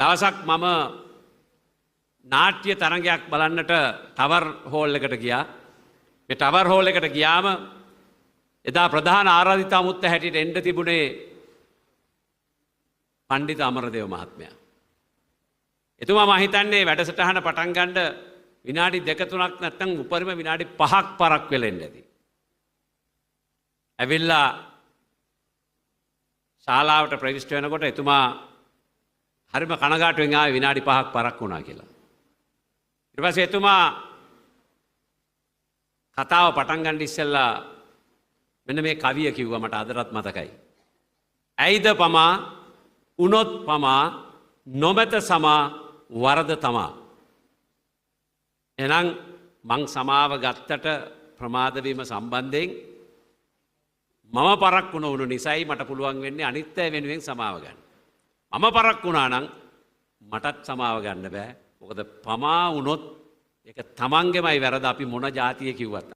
දවසක් මම නාට්‍ය තරගයක් බලන්නට ටවර් හෝල් එකට ගියා. මේ ටවර් හෝල් එකට ගියාම එදා ප්‍රධාන ආරාධිතා මුත්ත හැටියට එන්න තිබුණේ පණ්ඩිත අමරදේව මහත්මයා. එතුමා මම හිතන්නේ වැඩසටහන පටන් ගන්න විනාඩි 2-3ක් නැත්නම් උපරිම විනාඩි 5ක් පරක් වෙලා එන්න ඇති. ඇවිල්ලා ශාලාවට ප්‍රවිෂ්ඨ වෙනකොට එතුමා හරිම කනගාටුවෙන් ආවේ විනාඩි 5ක් පරක් වුණා කියලා. ඊට පස්සේ එතුමා කතාව පටන් ගන්න ඉස්සෙල්ලා මෙන්න මේ කවිය කිව්වා මට අදටත් මතකයි. ඇයිද පමා උනොත් පමා නොමැත සමා වරද තමා. එහෙනම් මං සමාව ගත්තට ප්‍රමාද වීම සම්බන්ධයෙන් මම පරක් වුණ නිසායි මට පුළුවන් වෙන්නේ අනිත් අය වෙනුවෙන් සමාව ගන්න. මම පරක් වුණා නම් මටත් සමාව ගන්න බෑ. මොකද පමා වුණොත් ඒක තමන්ගේමයි වැරද අපි මොන જાතිය කිව්වත්.